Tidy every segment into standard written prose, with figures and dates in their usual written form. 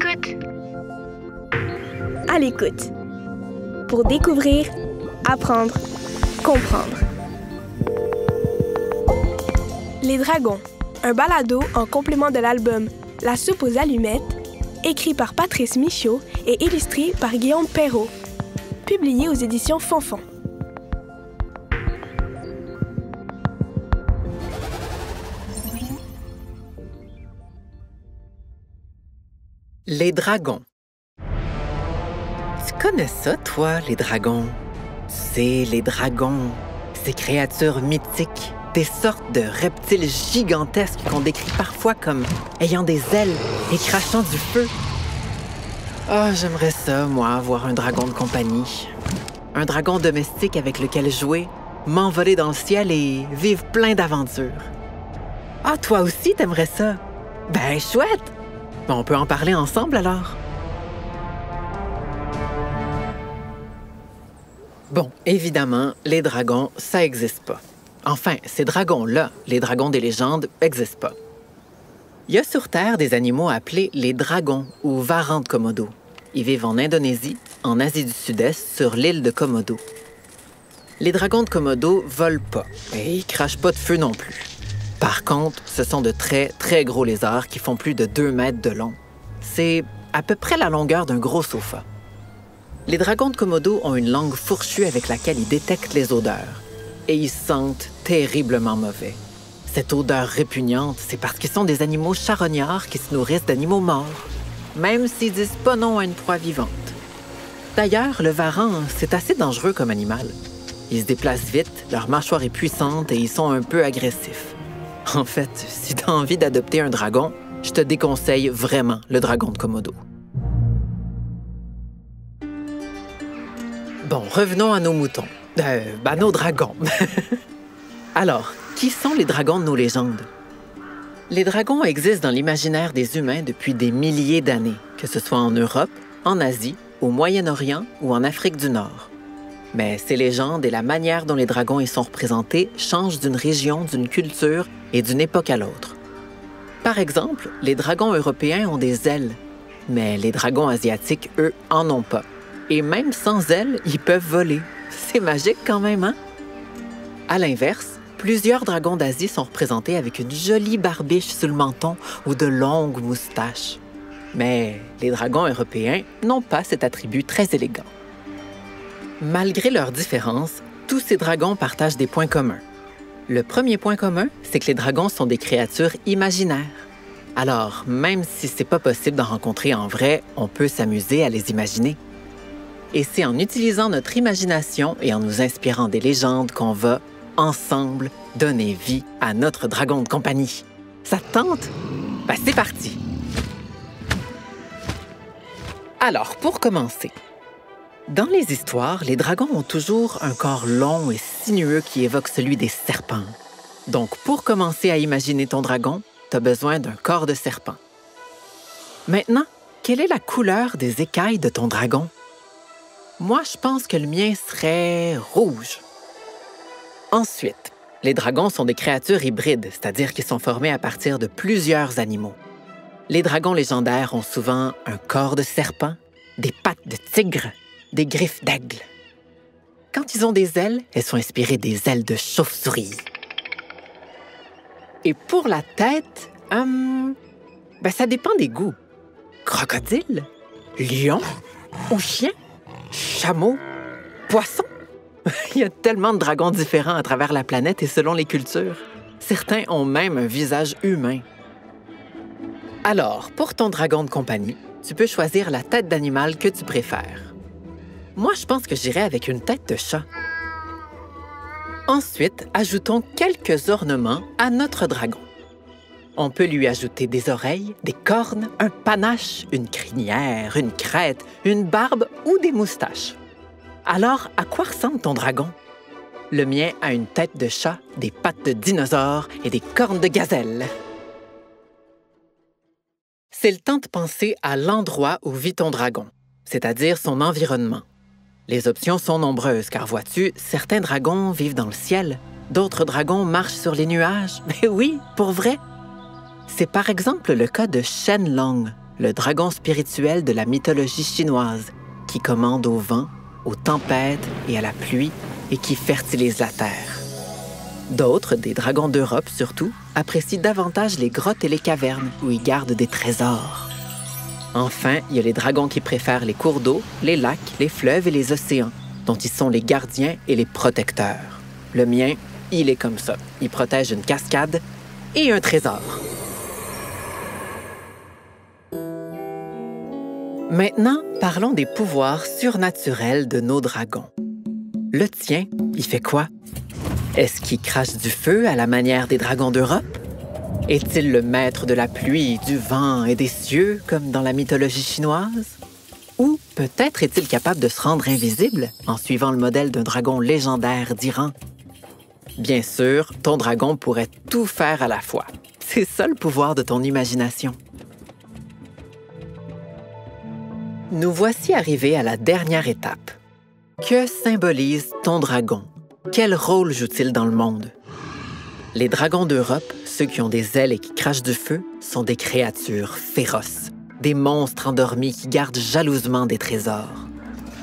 l'écoute. À l'écoute. Pour découvrir, apprendre, comprendre. Les Dragons, un balado en complément de l'album La soupe aux allumettes, écrit par Patrice Michaud et illustré par Guillaume Perrault, publié aux éditions Fonfon. Les dragons. Tu connais ça, toi, les dragons? Tu sais, les dragons, ces créatures mythiques, des sortes de reptiles gigantesques qu'on décrit parfois comme ayant des ailes et crachant du feu. Ah, j'aimerais ça, moi, avoir un dragon de compagnie. Un dragon domestique avec lequel jouer, m'envoler dans le ciel et vivre plein d'aventures. Ah, toi aussi, t'aimerais ça? Ben, chouette! On peut en parler ensemble, alors? Bon, évidemment, les dragons, ça n'existe pas. Enfin, ces dragons-là, les dragons des légendes, n'existent pas. Il y a sur Terre des animaux appelés les dragons ou varans de Komodo. Ils vivent en Indonésie, en Asie du Sud-Est, sur l'île de Komodo. Les dragons de Komodo volent pas et ils crachent pas de feu non plus. Par contre, ce sont de très, très gros lézards qui font plus de 2 mètres de long. C'est à peu près la longueur d'un gros sofa. Les dragons de Komodo ont une langue fourchue avec laquelle ils détectent les odeurs. Et ils sentent terriblement mauvais. Cette odeur répugnante, c'est parce qu'ils sont des animaux charognards qui se nourrissent d'animaux morts, même s'ils disent pas non à une proie vivante. D'ailleurs, le varan, c'est assez dangereux comme animal. Ils se déplacent vite, leur mâchoire est puissante et ils sont un peu agressifs. En fait, si tu as envie d'adopter un dragon, je te déconseille vraiment le dragon de Komodo. Bon, revenons à nos moutons. Nos dragons. Alors, qui sont les dragons de nos légendes? Les dragons existent dans l'imaginaire des humains depuis des milliers d'années, que ce soit en Europe, en Asie, au Moyen-Orient ou en Afrique du Nord. Mais ces légendes et la manière dont les dragons y sont représentés changent d'une région, d'une culture et d'une époque à l'autre. Par exemple, les dragons européens ont des ailes, mais les dragons asiatiques, eux, en ont pas. Et même sans ailes, ils peuvent voler. C'est magique quand même, hein? À l'inverse, plusieurs dragons d'Asie sont représentés avec une jolie barbiche sous le menton ou de longues moustaches. Mais les dragons européens n'ont pas cet attribut très élégant. Malgré leurs différences, tous ces dragons partagent des points communs. Le premier point commun, c'est que les dragons sont des créatures imaginaires. Alors, même si c'est pas possible d'en rencontrer en vrai, on peut s'amuser à les imaginer. Et c'est en utilisant notre imagination et en nous inspirant des légendes qu'on va, ensemble, donner vie à notre dragon de compagnie. Ça te tente? Ben, c'est parti! Alors, pour commencer, dans les histoires, les dragons ont toujours un corps long et sinueux qui évoque celui des serpents. Donc, pour commencer à imaginer ton dragon, tu as besoin d'un corps de serpent. Maintenant, quelle est la couleur des écailles de ton dragon? Moi, je pense que le mien serait rouge. Ensuite, les dragons sont des créatures hybrides, c'est-à-dire qu'ils sont formés à partir de plusieurs animaux. Les dragons légendaires ont souvent un corps de serpent, des pattes de tigre, des griffes d'aigle. Quand ils ont des ailes, elles sont inspirées des ailes de chauve-souris. Et pour la tête, ça dépend des goûts. Crocodile, lion ou chien, chameau, poisson. Il y a tellement de dragons différents à travers la planète et selon les cultures. Certains ont même un visage humain. Alors, pour ton dragon de compagnie, tu peux choisir la tête d'animal que tu préfères. Moi, je pense que j'irai avec une tête de chat. Ensuite, ajoutons quelques ornements à notre dragon. On peut lui ajouter des oreilles, des cornes, un panache, une crinière, une crête, une barbe ou des moustaches. Alors, à quoi ressemble ton dragon? Le mien a une tête de chat, des pattes de dinosaure et des cornes de gazelle. C'est le temps de penser à l'endroit où vit ton dragon, c'est-à-dire son environnement. Les options sont nombreuses, car vois-tu, certains dragons vivent dans le ciel, d'autres dragons marchent sur les nuages. Mais oui, pour vrai! C'est par exemple le cas de Shenlong, le dragon spirituel de la mythologie chinoise, qui commande au vent, aux tempêtes et à la pluie et qui fertilise la terre. D'autres, des dragons d'Europe surtout, apprécient davantage les grottes et les cavernes où ils gardent des trésors. Enfin, il y a les dragons qui préfèrent les cours d'eau, les lacs, les fleuves et les océans, dont ils sont les gardiens et les protecteurs. Le mien, il est comme ça. Il protège une cascade et un trésor. Maintenant, parlons des pouvoirs surnaturels de nos dragons. Le tien, il fait quoi? Est-ce qu'il crache du feu à la manière des dragons d'Europe? Est-il le maître de la pluie, du vent et des cieux, comme dans la mythologie chinoise? Ou peut-être est-il capable de se rendre invisible en suivant le modèle d'un dragon légendaire d'Iran? Bien sûr, ton dragon pourrait tout faire à la fois. C'est ça le pouvoir de ton imagination. Nous voici arrivés à la dernière étape. Que symbolise ton dragon? Quel rôle joue-t-il dans le monde? Les dragons d'Europe, ceux qui ont des ailes et qui crachent du feu, sont des créatures féroces, des monstres endormis qui gardent jalousement des trésors.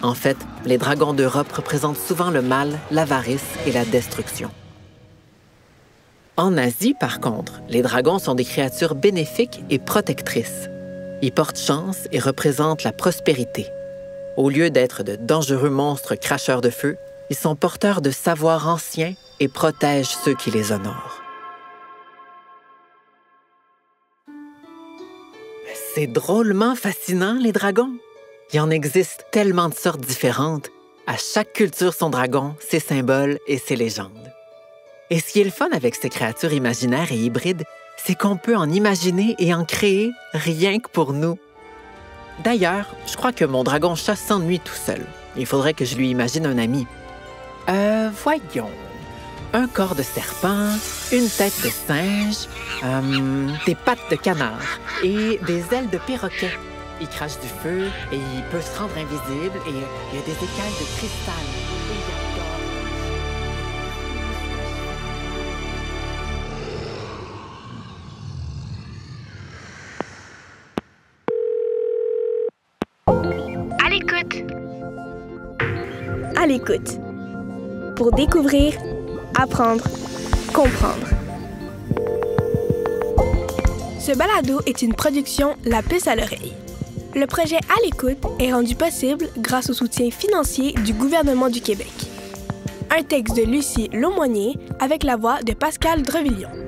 En fait, les dragons d'Europe représentent souvent le mal, l'avarice et la destruction. En Asie, par contre, les dragons sont des créatures bénéfiques et protectrices. Ils portent chance et représentent la prospérité. Au lieu d'être de dangereux monstres cracheurs de feu, ils sont porteurs de savoirs anciens et protègent ceux qui les honorent. C'est drôlement fascinant, les dragons. Il en existe tellement de sortes différentes. À chaque culture son dragon, ses symboles et ses légendes. Et ce qui est le fun avec ces créatures imaginaires et hybrides, c'est qu'on peut en imaginer et en créer rien que pour nous. D'ailleurs, je crois que mon dragon-chat s'ennuie tout seul. Il faudrait que je lui imagine un ami. Voyons. Un corps de serpent, une tête de singe, des pattes de canard et des ailes de perroquet. Il crache du feu et il peut se rendre invisible et il y a des écailles de cristal. À l'écoute! À l'écoute. Pour découvrir, apprendre, comprendre. Ce balado est une production La Puce à l'oreille. Le projet À l'écoute est rendu possible grâce au soutien financier du gouvernement du Québec. Un texte de Lucie Laumonier avec la voix de Pascal Drevillon.